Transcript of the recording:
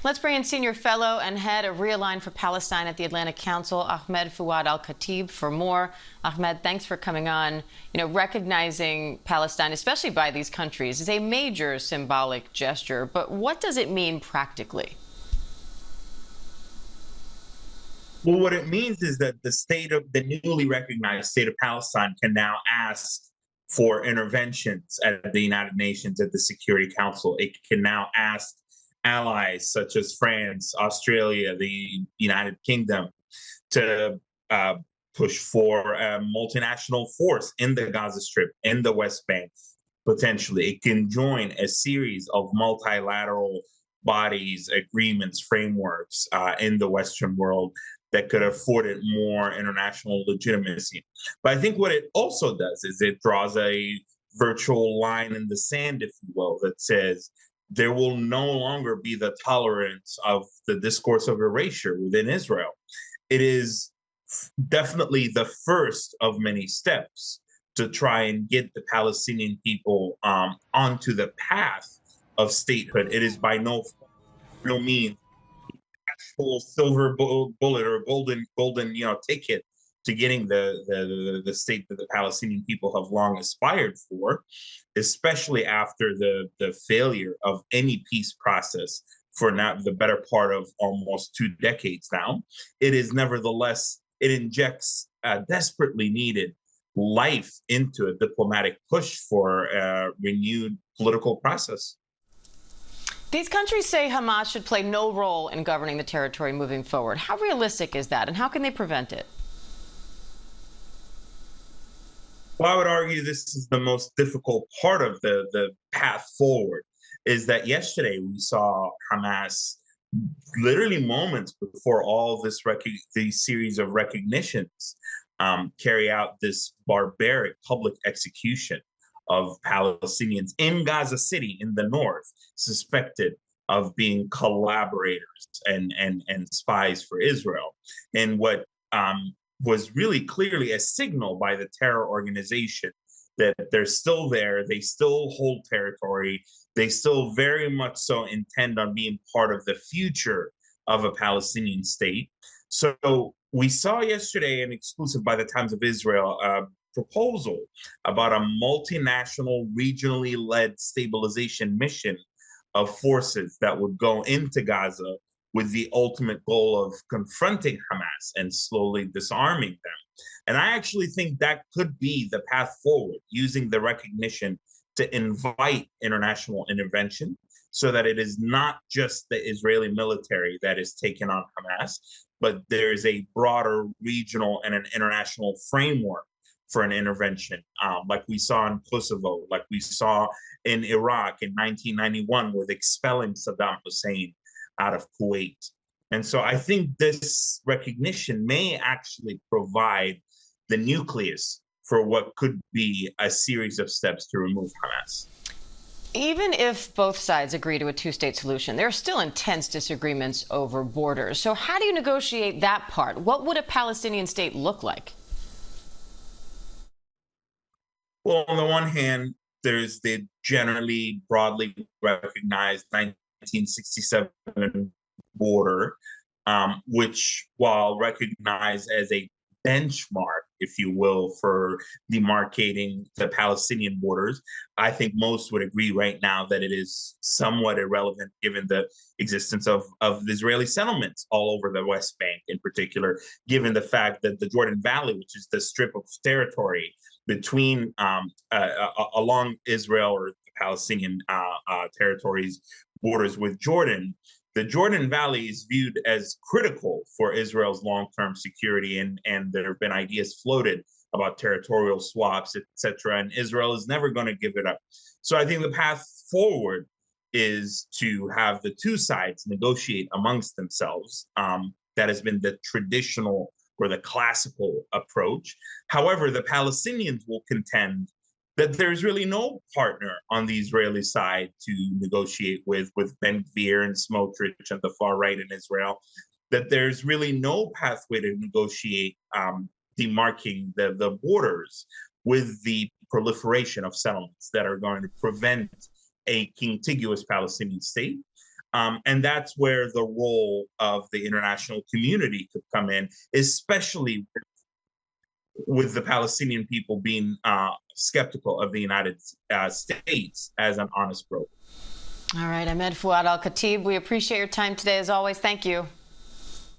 Let's bring in senior fellow and head of Realign for Palestine at the Atlantic Council, Ahmed Fouad Alkhatib, for more. Ahmed, thanks for coming on. Recognizing Palestine, especially by these countries, is a major symbolic gesture. But what does it mean practically? Well, what it means is that the newly recognized state of Palestine can now ask for interventions at the United Nations, at the Security Council. It can now ask allies such as France, Australia, the United Kingdom to push for a multinational force in the Gaza Strip, in the West Bank, potentially. It can join a series of multilateral bodies, agreements, frameworks in the Western world that could afford it more international legitimacy. But I think what it also does is it draws a virtual line in the sand, if you will, that says there will no longer be the tolerance of the discourse of erasure within Israel. It is definitely the first of many steps to try and get the Palestinian people onto the path of statehood. It is by no means actual silver bullet or golden ticket to getting the state that the Palestinian people have long aspired for, especially after the failure of any peace process for now the better part of almost 2 decades now. It is nevertheless, it injects desperately needed life into a diplomatic push for a renewed political process. These countries say Hamas should play no role in governing the territory moving forward. How realistic is that, and how can they prevent it? Well, I would argue this is the most difficult part of the path forward, is that yesterday we saw Hamas, literally moments before all these series of recognitions, carry out this barbaric public execution of Palestinians in Gaza City in the north, suspected of being collaborators and spies for Israel. And what was really clearly a signal by the terror organization that they're still there, they still hold territory, they still very much so intend on being part of the future of a Palestinian state. So we saw yesterday an exclusive by the Times of Israel proposal about a multinational, regionally led stabilization mission of forces that would go into Gaza with the ultimate goal of confronting Hamas and slowly disarming them. And I actually think that could be the path forward, using the recognition to invite international intervention so that it is not just the Israeli military that is taking on Hamas, but there is a broader regional and an international framework for an intervention, like we saw in Kosovo, like we saw in Iraq in 1991 with expelling Saddam Hussein out of Kuwait. And so I think this recognition may actually provide the nucleus for what could be a series of steps to remove Hamas. Even if both sides agree to a two-state solution, there are still intense disagreements over borders. So how do you negotiate that part? What would a Palestinian state look like? Well, on the one hand, there's the generally broadly recognized 1967 border, which, while recognized as a benchmark, if you will, for demarcating the Palestinian borders, I think most would agree right now that it is somewhat irrelevant given the existence of Israeli settlements all over the West Bank, in particular, given the fact that the Jordan Valley, which is the strip of territory between along Israel or the Palestinian territories borders with Jordan, the Jordan Valley is viewed as critical for Israel's long-term security, and there have been ideas floated about territorial swaps, etc. And Israel is never going to give it up. So I think the path forward is to have the two sides negotiate amongst themselves. That has been the traditional or the classical approach. However, the Palestinians will contend that there's really no partner on the Israeli side to negotiate with Ben Gvir and Smotrich and the far right in Israel, that there's really no pathway to negotiate demarking the borders with the proliferation of settlements that are going to prevent a contiguous Palestinian state. And that's where the role of the international community could come in, especially with the Palestinian people being skeptical of the United States as an honest broker. All right, Ahmed Fouad Alkhatib, we appreciate your time today as always. Thank you.